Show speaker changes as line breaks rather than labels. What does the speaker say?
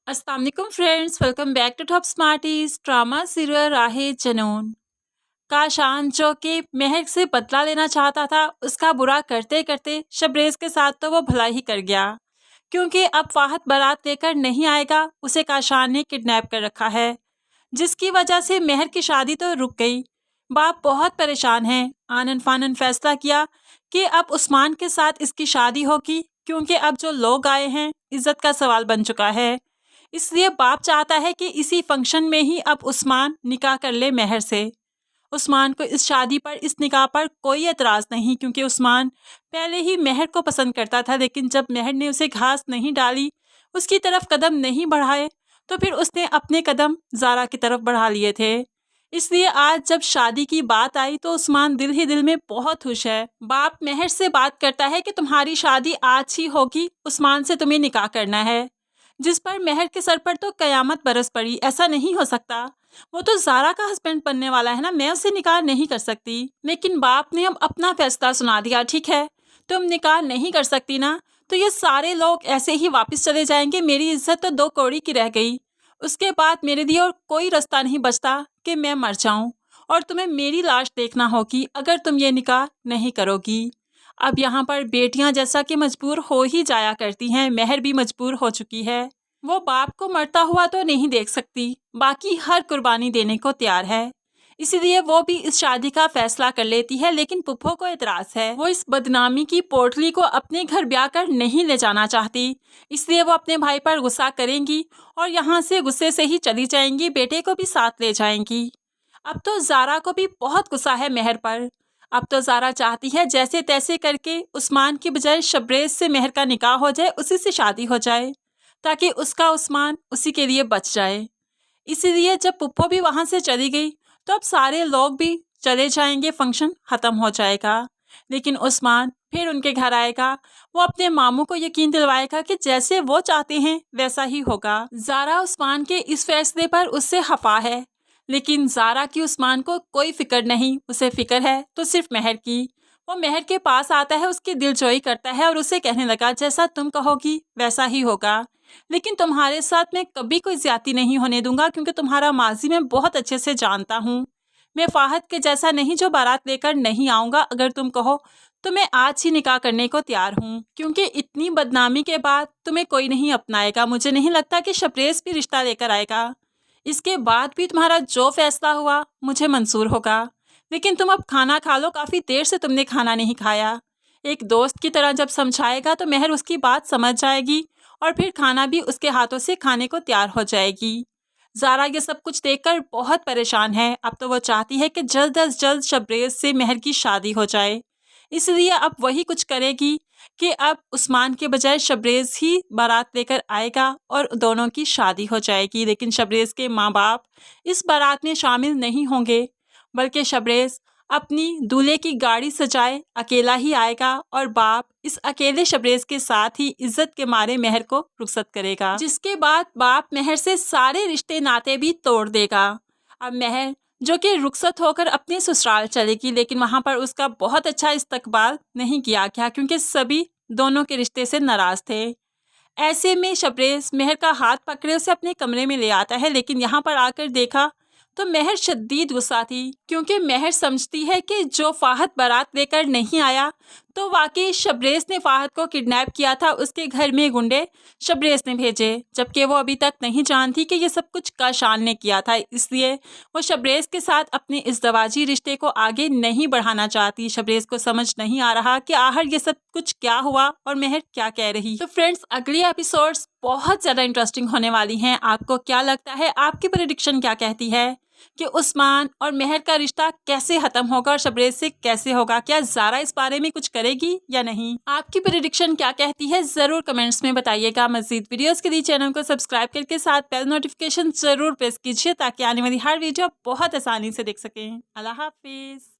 अस्सलाम वालेकुम friends, welcome back to top smarties. Drama serial Rahe Junoon. Kashan जो कि महर से बदला लेना चाहता था, उसका बुरा करते करते शबरेज के साथ तो वो भला ही कर गया, क्योंकि अब फाहद बारात लेकर नहीं आएगा। उसे काशान ने किडनैप कर रखा है, जिसकी वजह से महर की शादी तो रुक गई। बाप बहुत परेशान है। आनन फानन फैसला किया कि अब उस्मान के साथ इसकी शादी होगी, क्योंकि अब जो लोग आए हैं इज्जत का सवाल बन चुका है। इसलिए बाप चाहता है कि इसी फंक्शन में ही अब उस्मान निकाह कर ले महर से। उस्मान को इस शादी पर, इस निकाह पर कोई एतराज़ नहीं, क्योंकि उस्मान पहले ही महर को पसंद करता था। लेकिन जब महर ने उसे घास नहीं डाली, उसकी तरफ कदम नहीं बढ़ाए, तो फिर उसने अपने कदम ज़ारा की तरफ बढ़ा लिए थे। इसलिए आज जब शादी की बात आई तो उस्मान दिल ही दिल में बहुत खुश है। बाप महर से बात करता है कि तुम्हारी शादी आज ही होगी, उस्मान से तुम्हें निकाह करना है। जिस पर महर के सर पर तो कयामत बरस पड़ी। ऐसा नहीं हो सकता, वो तो ज़ारा का हस्बैंड बनने वाला है ना, मैं उससे निकाह नहीं कर सकती। लेकिन बाप ने अब अपना फैसला सुना दिया। ठीक है, तुम निकाह नहीं कर सकती ना, तो ये सारे लोग ऐसे ही वापस चले जाएंगे। मेरी इज्जत तो 2 कौड़ी की रह गई। उसके बाद मेरे लिए और कोई रास्ता नहीं बचता कि मैं मर जाऊं, और तुम्हें मेरी लाश देखना होगी अगर तुम ये निकाह नहीं करोगी। अब यहाँ पर बेटियां जैसा कि मजबूर हो ही जाया करती हैं, महर भी मजबूर हो चुकी है। वो बाप को मरता हुआ तो नहीं देख सकती, बाकी हर कुर्बानी देने को तैयार है। इसीलिए वो भी इस शादी का फैसला कर लेती है। लेकिन पुप्पो को एतराज है। वो इस बदनामी की पोटली को अपने घर ब्याह कर नहीं ले जाना चाहती। इसलिए वो अपने भाई पर गुस्सा करेंगी और यहाँ से गुस्से से ही चली जाएंगी, बेटे को भी साथ ले जाएंगी। अब तो ज़ारा को भी बहुत गुस्सा है महर पर। अब तो ज़ारा चाहती है जैसे तैसे करके उस्मान की बजाय शबरेज से महर का निकाह हो जाए, उसी से शादी हो जाए, ताकि उसका उस्मान उसी के लिए बच जाए। इसीलिए जब पुप्पो भी वहाँ से चली गई तो अब सारे लोग भी चले जाएंगे, फंक्शन ख़त्म हो जाएगा। लेकिन उस्मान फिर उनके घर आएगा। वो अपने मामू को यकीन दिलवाएगा कि जैसे वो चाहते हैं वैसा ही होगा। ज़ारा उस्मान के इस फैसले पर उससे खफा है, लेकिन ज़ारा की उस्मान को कोई फिक्र नहीं। उसे फिक्र है तो सिर्फ महर की। वो महर के पास आता है, उसकी दिलजोई करता है और उसे कहने लगा, जैसा तुम कहोगी वैसा ही होगा, लेकिन तुम्हारे साथ मैं कभी कोई ज्यादती नहीं होने दूंगा, क्योंकि तुम्हारा माजी मैं बहुत अच्छे से जानता हूँ। मैं फाहद के जैसा नहीं जो बारात लेकर नहीं आऊँगा। अगर तुम कहो तो मैं आज ही निकाह करने को तैयार हूँ, क्योंकि इतनी बदनामी के बाद तुम्हें कोई नहीं अपनाएगा। मुझे नहीं लगता कि शबरेज भी रिश्ता लेकर आएगा। इसके बाद भी तुम्हारा जो फैसला हुआ मुझे मंजूर होगा। लेकिन तुम अब खाना खा लो, काफ़ी देर से तुमने खाना नहीं खाया। एक दोस्त की तरह जब समझाएगा तो महर उसकी बात समझ जाएगी और फिर खाना भी उसके हाथों से खाने को तैयार हो जाएगी। ज़ारा ये सब कुछ देखकर बहुत परेशान है। अब तो वो चाहती है कि जल्द अज जल्द शबरेज से महर की शादी हो जाए। इसलिए अब वही कुछ करेगी कि अब उस्मान के बजाय शबरेज ही बारात लेकर आएगा और दोनों की शादी हो जाएगी। लेकिन शबरेज के माँ बाप इस बारात में शामिल नहीं होंगे, बल्कि शबरेज अपनी दूल्हे की गाड़ी सजाए अकेला ही आएगा और बाप इस अकेले शबरेज के साथ ही इज्जत के मारे महर को रुखसत करेगा, जिसके बाद बाप महर से सारे रिश्ते नाते भी तोड़ देगा। अब महर जो कि रुखसत होकर अपने ससुराल चलेगी, लेकिन वहाँ पर उसका बहुत अच्छा इस्तकबाल नहीं किया गया, क्योंकि सभी दोनों के रिश्ते से नाराज़ थे। ऐसे में शबरेज महर का हाथ पकड़े उसे अपने कमरे में ले आता है, लेकिन यहाँ पर आकर देखा तो महर शदीद गुस्सा थी, क्योंकि महर समझती है कि जो फाहद बारात लेकर नहीं आया तो वाकई शबरेज ने फाहद को किडनैप किया था। उसके घर में गुंडे शबरेज ने भेजे, जबकि वो अभी तक नहीं जानती कि ये सब कुछ काशान ने किया था। इसलिए वो शबरेज के साथ अपने इज़्दवाजी रिश्ते को आगे नहीं बढ़ाना चाहती। शबरेज को समझ नहीं आ रहा कि आखिर ये सब कुछ क्या हुआ और महर क्या कह रही। तो फ्रेंड्स, अगली एपिसोड्स बहुत ज़्यादा इंटरेस्टिंग होने वाली हैं। आपको क्या लगता है, आपकी प्रेडिक्शन क्या कहती है कि उस्मान और महर का रिश्ता कैसे खत्म होगा और शबरेज से कैसे होगा? क्या ज़ारा इस बारे में कुछ करेगी या नहीं? आपकी प्रेडिक्शन क्या कहती है, ज़रूर कमेंट्स में बताइएगा। मज़ीद वीडियोस के लिए चैनल को सब्सक्राइब करके साथ बेल नोटिफिकेशन ज़रूर प्रेस कीजिए, ताकि आने वाली हर वीडियो बहुत आसानी से देख सकें। अल्लाह हाफिज़।